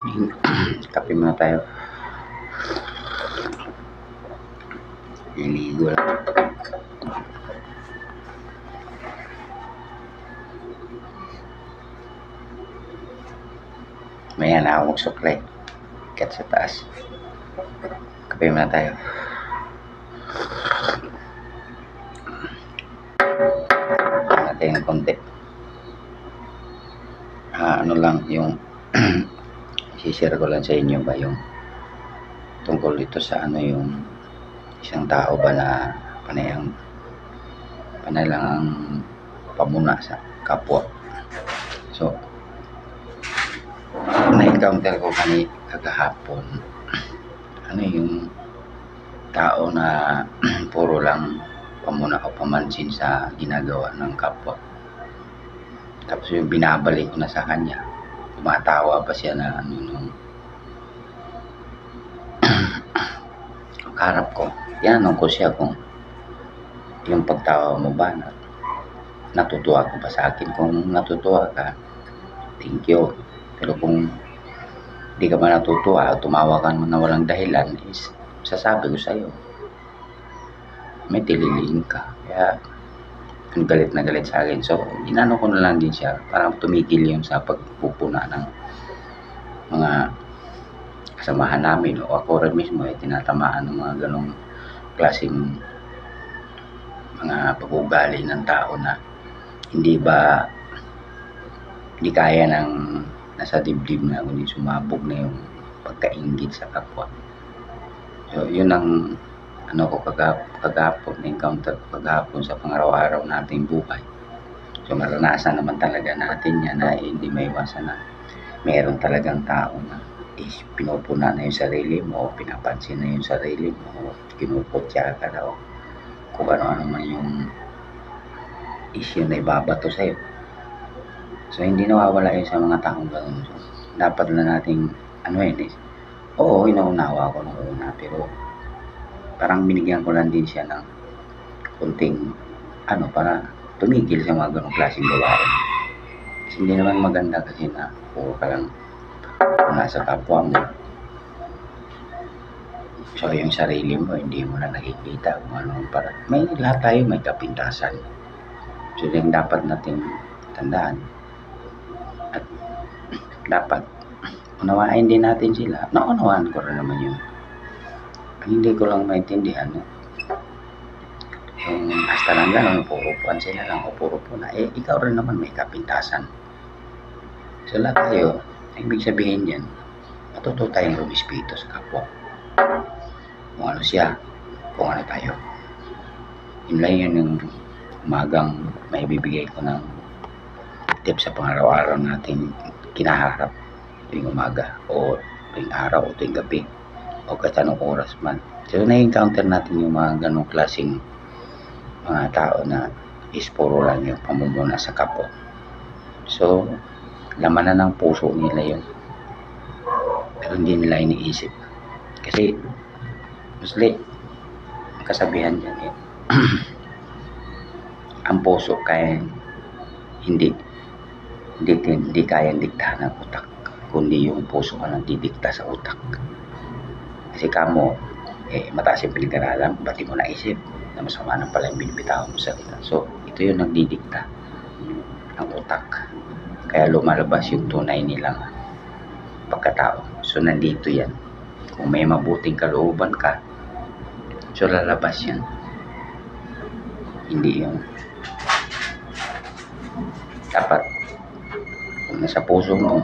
Kape muna tayo. Liligo lang. Maya na ako magsuklay. Kat sa taas. Kape muna tayo. Natin ng konti. Ano lang yung share ko lang sa inyo ba yung tungkol dito sa ano yung isang tao ba na panay lang ang pamuna sa kapwa. So na-encounter ko kagahapon ano yung tao na puro lang pamuna o pamansin sa ginagawa ng kapwa. Tapos yung binabalik ko na sa kanya, tumatawa pa siya na ano nung karap ko. Tinanong ko siya kung yung pagtawa mo ba natutuwa ko pa sa akin. Kung natutuwa ka, thank you. Pero kung di ka ba natutuwa o tumawa ka na walang dahilan, is sasabi ko sa'yo, may tililiin ka. Kaya galit na galit sa akin. So, inano ko na lang din siya para tumigil yun sa pagpupuna ng mga kasamahan namin o ako rin mismo ay tinatamaan ng mga ganong klaseng mga pag-ugali ng tao na hindi kaya ng nasa dibdib na kundi sumabog na yung pagkaingit sa kapwa. So, yun ang ano ko kagapon, encounter ko kagapon sa pangaraw-araw nating buhay. So maranasan naman talaga natin yan na hindi maiwasan na meron talagang tao na pinupuna na yung sarili mo, pinapansin na yung sarili mo, kinuputya ka daw, kung ano-ano man yung issue na ibabato sa'yo. So hindi nawawala yun sa mga taong gano'n. So, dapat na nating oo, inaunawa ko na una, pero parang binigyan ko lang din siya ng kunting para tumigil sa mga ganong klaseng gawain. Kasi hindi naman maganda kasi na puro ka lang nasa kapwa mo. So yung sarili mo hindi mo na nakikita kung ano para may lahat tayo may kapintasan. So yung dapat natin tandaan at dapat unawain din natin sila. Naunawaan ko rin naman yun. Hindi ko lang maintindihan yung hasta lang gano'n, puro sila lang o puro na ikaw rin naman may kapintasan. So lahat tayo, ibig sabihin yan, matuto tayong rumispito sa kapwa. Kung ano siya, kung ano tayo. Yun lang yun yung umagang may bibigay ko ng tips sa pangaraw-araw natin kinaharap tuwing umaga o tuwing araw o tuwing gabi o kahit anong oras man. So na-encounter natin yung mga ganong klaseng mga tao na puro lang yung pamumuna sa kapwa. So laman na ng puso nila yun, pero hindi nila iniisip kasi mostly kasabihan dyan ang puso kaya hindi kayang diktahan ng utak, kundi yung puso ka nang didikta sa utak. Kasi kamo mataas yung pinag-aralan, ba't di mo naisip na masama na pala yung binibitaw mo sa kita. So ito yung nagdidikta ng utak, kaya lumalabas yung tunay nilang pagkatao. So nandito yan, kung may mabuting kalooban ka, so lalabas yan, hindi yung dapat kung nasa puso mo